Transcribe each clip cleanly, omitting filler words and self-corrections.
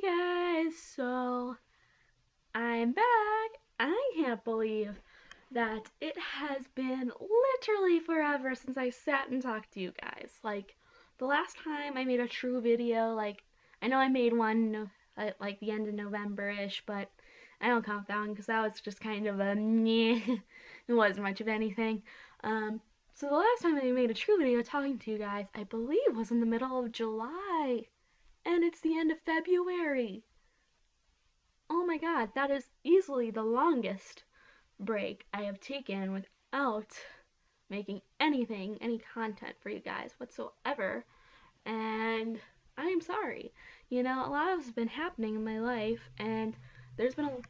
Hey guys, so I'm back. I can't believe that it has been literally forever since I sat and talked to you guys. Like, the last time I made a true video, I know I made one at like the end of November-ish, but I don't count that one because that was just kind of a meh. It wasn't much of anything. Um, so the last time I made a true video talking to you guys, I believe was in the middle of July. And it's the end of February. Oh my god, that is easily the longest break I have taken without making any content for you guys whatsoever. And I am sorry. You know, a lot has been happening in my life, and there's been a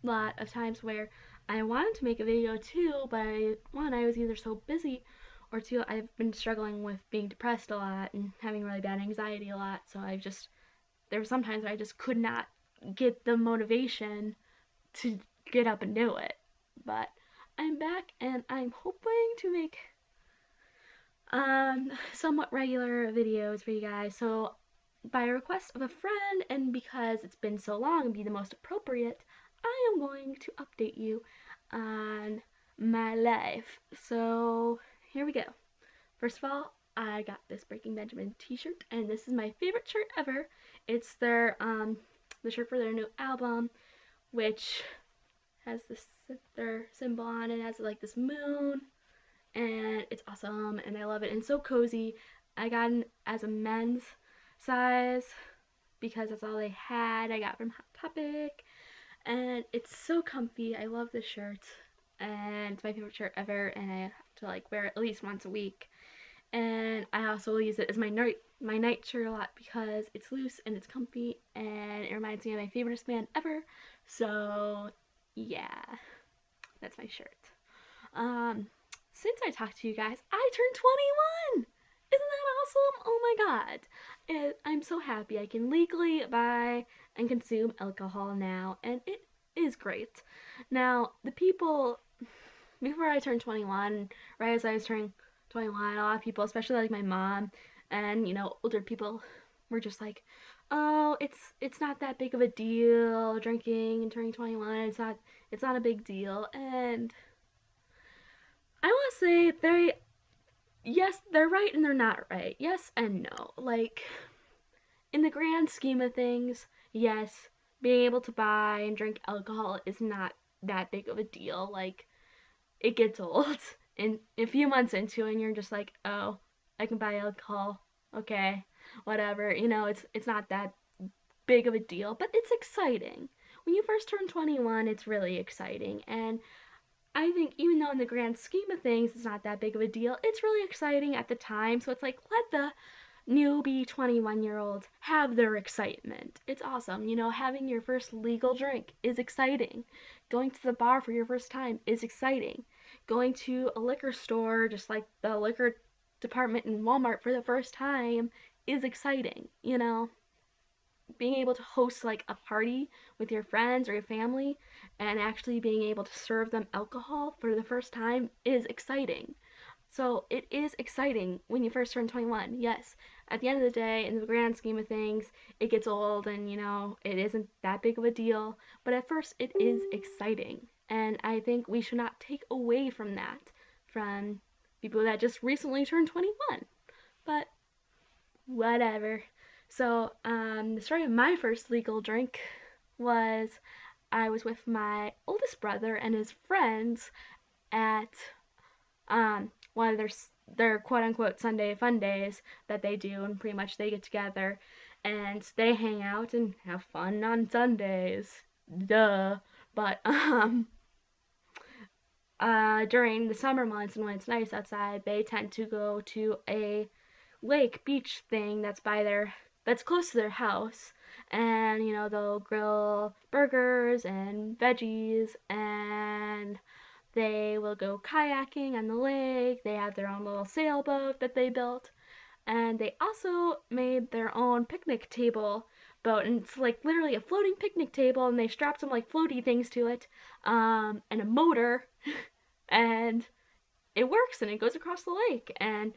lot of times where I wanted to make a video too, but I was either so busy, or two, I've been struggling with being depressed a lot and having really bad anxiety a lot, so there were some times where I just could not get the motivation to get up and do it. But I'm back and I'm hoping to make somewhat regular videos for you guys. So by request of a friend and because it's been so long and be the most appropriate, I am going to update you on my life. So here we go. First of all, I got this Breaking Benjamin t-shirt, and this is my favorite shirt ever. It's the shirt for their new album, which has their symbol on it. It has like this moon, and it's awesome, and I love it. And it's so cozy. I got it as a men's size because that's all they had. I got from Hot Topic, and it's so comfy. I love this shirt, and it's my favorite shirt ever, and I have to like wear it at least once a week. And I also use it as my night shirt a lot because it's loose and it's comfy and it reminds me of my favorite band ever. So yeah, that's my shirt. Um, since I talked to you guys, I turned 21. Isn't that awesome? Oh my god. I'm so happy I can legally buy and consume alcohol now, and it is great. Now, the people before I turned 21, right as I was turning 21, a lot of people, especially like my mom and older people, were just like, "Oh, it's not that big of a deal drinking and turning 21. It's not a big deal." And I want to say yes, they're right and they're not right. Yes and no. Like, in the grand scheme of things, yes, being able to buy and drink alcohol is not that big of a deal. Like, it gets old and a few months into it and you're just like, oh, I can buy alcohol, okay, whatever, it's not that big of a deal, but it's exciting. When you first turn 21, it's really exciting, and I think even though in the grand scheme of things it's not that big of a deal, it's really exciting at the time. So it's like, let the newbie 21-year-olds have their excitement. It's awesome. Having your first legal drink is exciting. Going to the bar for your first time is exciting. Going to a liquor store, just like the liquor department in Walmart for the first time, is exciting. Being able to host like a party with your friends or your family and actually being able to serve them alcohol for the first time is exciting. So it is exciting when you first turn 21. Yes, at the end of the day, in the grand scheme of things, it gets old and it isn't that big of a deal. But at first, it is exciting. And I think we should not take away from that from people that just recently turned 21. But whatever. So, the story of my first legal drink was I was with my oldest brother and his friends at one of their quote unquote Sunday fun days that they do, and pretty much they get together and they hang out and have fun on Sundays. Duh. But during the summer months and when it's nice outside, they tend to go to a lake beach thing that's close to their house, and they'll grill burgers and veggies, and they will go kayaking on the lake. They have their own little sailboat that they built, and they also made their own picnic table boat, and it's like literally a floating picnic table, and they strapped some like floaty things to it, and a motor, and it works and it goes across the lake, and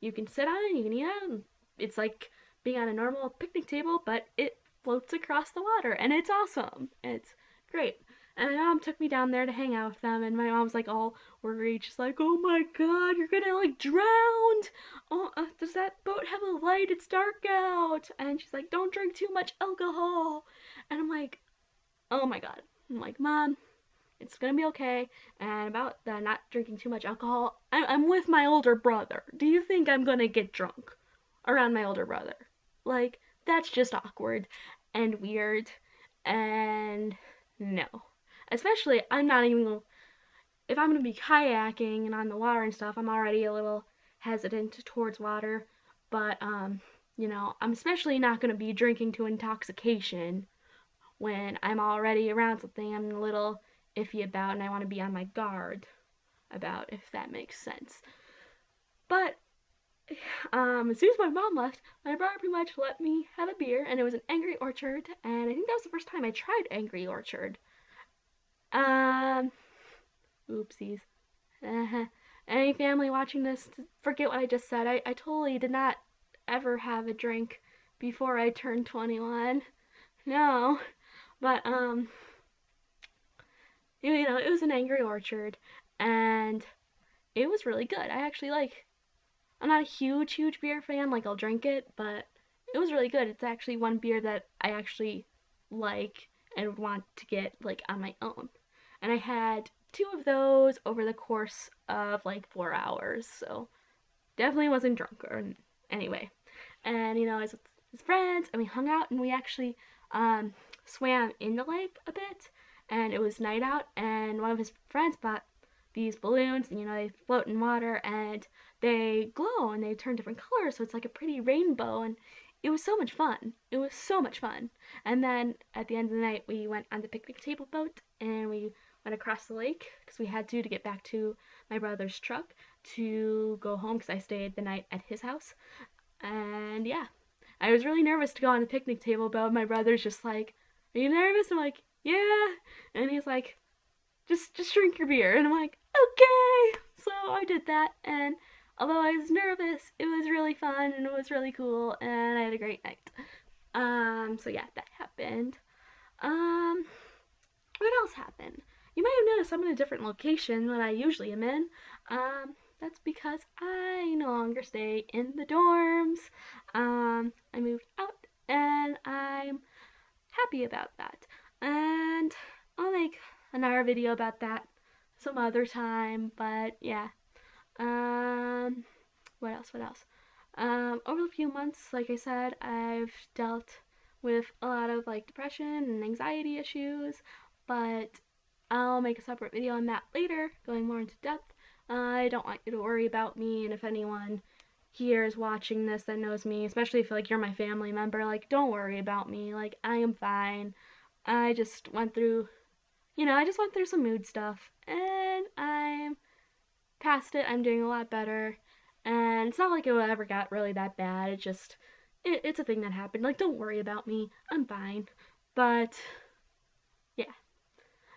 you can sit on it, you can eat on it. It's like being on a normal picnic table, but it floats across the water, and it's awesome. It's great. And my mom took me down there to hang out with them, and my mom's like all worried. She's like, "Oh my God, you're gonna like drown! Oh, does that boat have a light? It's dark out." And she's like, "Don't drink too much alcohol." And I'm like, "Oh my God." I'm like, "Mom, it's gonna be okay." And about the not drinking too much alcohol, I'm with my older brother. Do you think I'm gonna get drunk around my older brother? Like, that's just awkward and weird. And no. Especially, I'm not even, if I'm gonna be kayaking and on the water and stuff, I'm already a little hesitant towards water. But, I'm especially not gonna be drinking to intoxication when I'm already around something I'm a little iffy about and I want to be on my guard about, if that makes sense. But as soon as my mom left, my brother pretty much let me have a beer, and it was an Angry Orchard, and I think that was the first time I tried Angry Orchard. Um, Oopsies. Any family watching this, forget what I just said. I totally did not ever have a drink before I turned 21. No. But, it was an Angry Orchard, and it was really good. I'm not a huge beer fan, like I'll drink it, but it was really good. It's actually one beer that I actually like and would want to get like on my own. And I had two of those over the course of like 4 hours, so definitely wasn't drunk or anyway. And I was with his friends and we hung out and we actually swam in the lake a bit, and it was night out, and one of his friends bought these balloons, and they float in water and they glow and they turn different colors, so it's like a pretty rainbow, and it was so much fun. It was so much fun. And then at the end of the night, we went on the picnic table boat and we went across the lake because we had to get back to my brother's truck to go home because I stayed the night at his house. And yeah, I was really nervous to go on the picnic table, but my brother's just like, "Are you nervous?" I'm like, "Yeah." And he's like, just drink your beer." And I'm like, "Okay." So I did that, and although I was nervous, it was really fun and it was really cool, and I had a great night. So yeah, that happened. Um, what else happened? You might have noticed I'm in a different location than I usually am in. That's because I no longer stay in the dorms. I moved out, and I'm happy about that. And I'll make another video about that some other time, but yeah. Um, what else? What else? Over the few months, like I said, I've dealt with a lot of like depression and anxiety issues, but I'll make a separate video on that later, going more into depth. I don't want you to worry about me, and if anyone here is watching this that knows me, especially if like you're my family member, like don't worry about me. Like I am fine. I just went through, some mood stuff, and I'm past it. I'm doing a lot better, and it's not like it ever got really that bad. It's a thing that happened. Like don't worry about me. I'm fine. But yeah.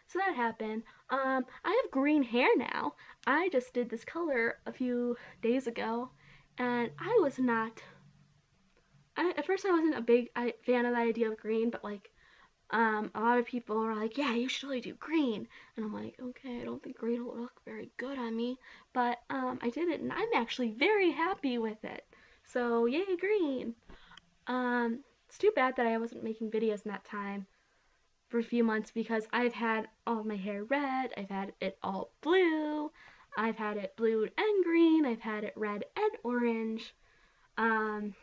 So that happened. I have green hair now. I just did this color a few days ago, and I was not. At first, I wasn't a big fan of the idea of green, but like, a lot of people were like, "Yeah, you should really do green," and I'm like, "Okay, I don't think green will look very good on me," but I did it, and I'm actually very happy with it. So yay, green. It's too bad that I wasn't making videos in that time for a few months because I've had all of my hair red, I've had it all blue, I've had it blue and green, I've had it red and orange. Um,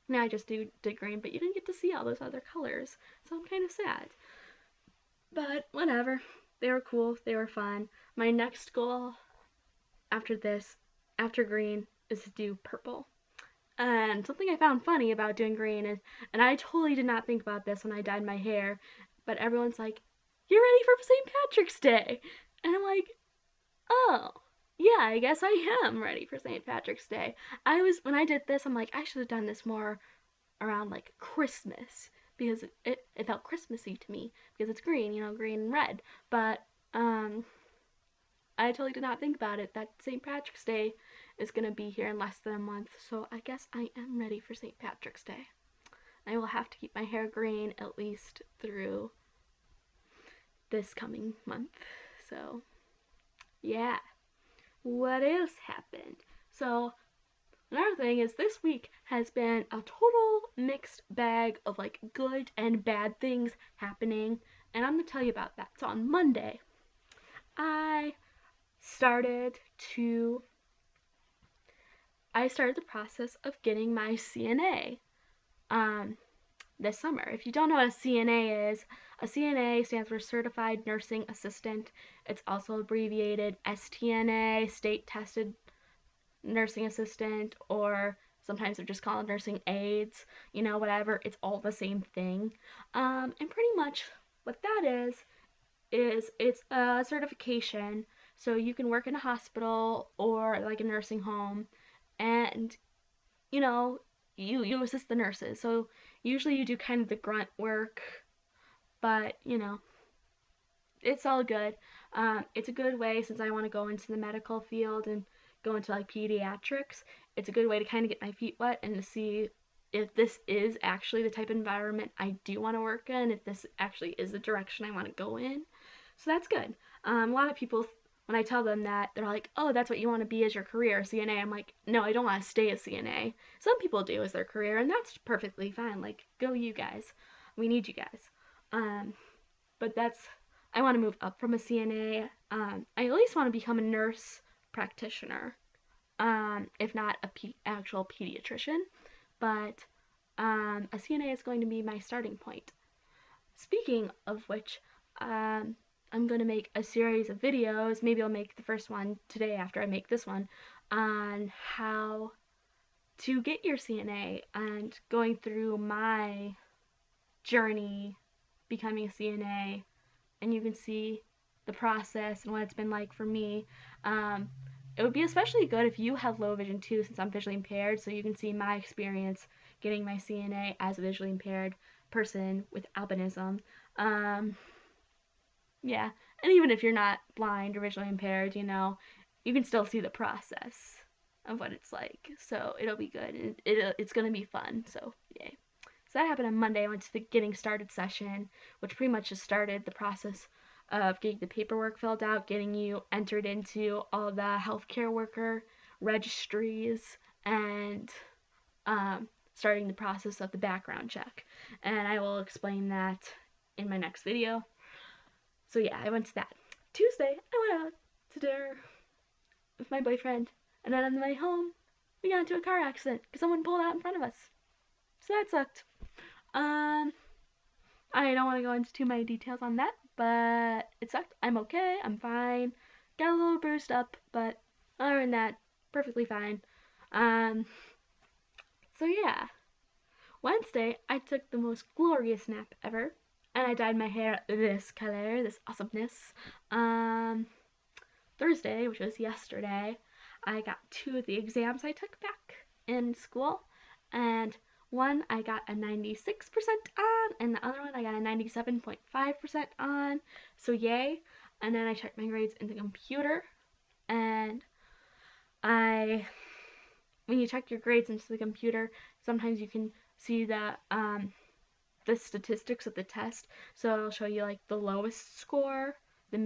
Now I just did green, but you didn't get to see all those other colors, so I'm kind of sad. But whatever, they were cool, they were fun. My next goal after this, after green, is to do purple. And something I found funny about doing green is, and I totally did not think about this when I dyed my hair, but everyone's like, "You're ready for St. Patrick's Day." And I'm like, "Oh, yeah, I guess I am ready for St. Patrick's Day." When I did this, I'm like, I should have done this more around like Christmas because it felt Christmassy to me because it's green, green and red. But, I totally did not think about it that St. Patrick's Day is gonna be here in less than a month, so I guess I am ready for St. Patrick's Day. I will have to keep my hair green at least through this coming month. So, yeah. What else happened? So, another thing is this week has been a total mixed bag of like good and bad things happening, and I'm gonna tell you about that. So on Monday, I started to the process of getting my CNA this summer. If you don't know what a CNA is, a CNA stands for Certified Nursing Assistant. It's also abbreviated STNA, State Tested Nursing Assistant, or sometimes they're just called nursing aides, whatever. It's all the same thing. And pretty much what that is it's a certification, so you can work in a hospital or like a nursing home, and you assist the nurses. So usually you do kind of the grunt work, but it's all good. It's a good way, since I want to go into the medical field and go into like pediatrics. It's a good way to kind of get my feet wet and to see if this is actually the type of environment I do want to work in, if this actually is the direction I want to go in. So that's good. A lot of people, when I tell them that, they're like, oh, that's what you want to be as your career, CNA. I'm like, no, I don't want to stay a CNA. Some people do as their career, and that's perfectly fine. Like, go you guys. We need you guys. But I want to move up from a CNA. I at least want to become a nurse practitioner, if not actual pediatrician. But a CNA is going to be my starting point. Speaking of which, I'm going to make a series of videos. Maybe I'll make the first one today after I make this one, on how to get your CNA and going through my journey becoming a CNA, and you can see the process and what it's been like for me. It would be especially good if you have low vision too, since I'm visually impaired, so you can see my experience getting my CNA as a visually impaired person with albinism. Yeah, and even if you're not blind or visually impaired, you can still see the process of what it's like. So it'll be good, and it's gonna be fun. So yay. So that happened on Monday. I went to the getting started session, which pretty much just started the process of getting the paperwork filled out, getting you entered into all the healthcare worker registries, and starting the process of the background check. And I will explain that in my next video. So yeah, I went to that. Tuesday, I went out to dinner with my boyfriend, and then on the way home, we got into a car accident because someone pulled out in front of us. So that sucked. I don't want to go into too many details on that, but it sucked. I'm okay. I'm fine. Got a little bruised up, but other than that, perfectly fine. So yeah. Wednesday, I took the most glorious nap ever, and I dyed my hair this color, this awesomeness. Thursday, which was yesterday, I got 2 of the exams I took back in school, and one I got a 96% on, and the other one I got a 97.5% on, so yay. And then I checked my grades in the computer, and when you check your grades into the computer, sometimes you can see the statistics of the test. So it'll show you like the lowest score, the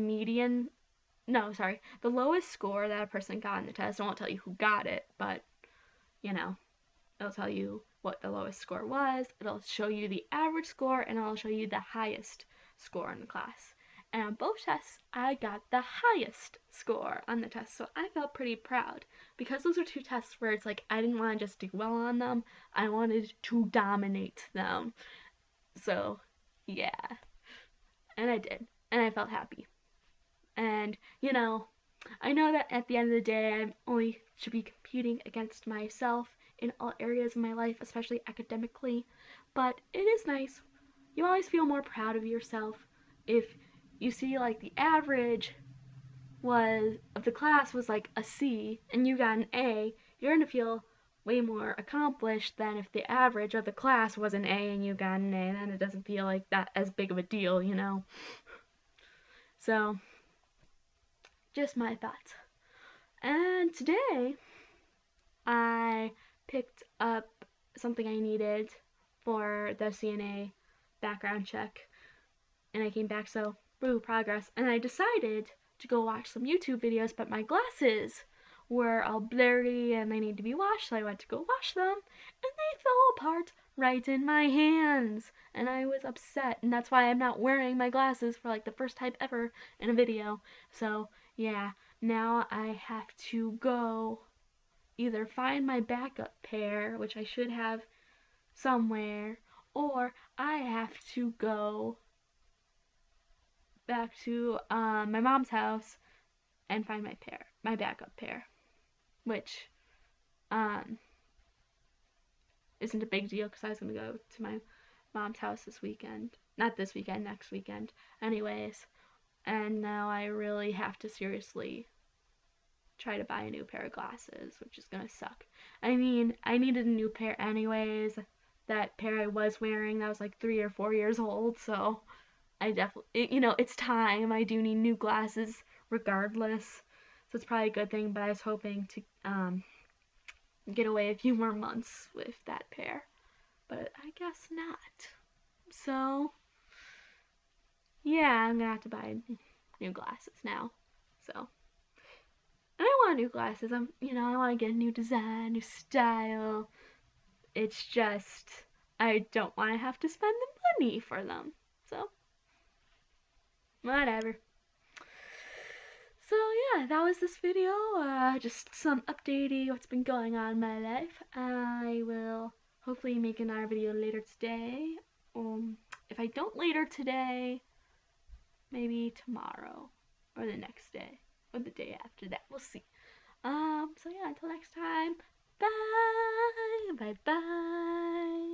lowest score that a person got in the test. It won't tell you who got it, but it'll tell you what the lowest score was. It'll show you the average score, and it'll show you the highest score in the class. And on both tests, I got the highest score on the test, so I felt pretty proud, because those are 2 tests where it's like I didn't want to just do well on them, I wanted to dominate them. So yeah, and I did, and I felt happy. And I know that at the end of the day, I only should be competing against myself in all areas of my life, especially academically, but it is nice. You always feel more proud of yourself if you see like the average of the class was like a C and you got an A. You're gonna feel way more accomplished than if the average of the class was an A and you got an A, and then it doesn't feel like that as big of a deal, So just my thoughts. And today I picked up something I needed for the CNA background check, and I came back, so woo, progress. And I decided to go watch some YouTube videos, but my glasses were all blurry and they need to be washed, so I went to go wash them, and they fell apart right in my hands, and I was upset, and that's why I'm not wearing my glasses for like the first time ever in a video. So yeah, now I have to go either find my backup pair, which I should have somewhere, or I have to go back to my mom's house and find my backup pair, which um, isn't a big deal because I was gonna go to my mom's house this weekend, not this weekend, next weekend, anyways. And now I really have to seriously try to buy a new pair of glasses, which is gonna suck. I mean, I needed a new pair anyways. That pair I was wearing, that was like 3 or 4 years old, so I definitely, it's time. I do need new glasses regardless. So it's probably a good thing, but I was hoping to get away a few more months with that pair. But I guess not. So, yeah, I'm gonna have to buy new glasses now. So, and I want new glasses. I want to get a new design, new style. It's just, I don't want to have to spend the money for them. So, whatever. So yeah, that was this video, just some updating what's been going on in my life. I will hopefully make another video later today. If I don't later today, maybe tomorrow, or the next day, or the day after that, we'll see. So yeah, until next time, bye, bye bye.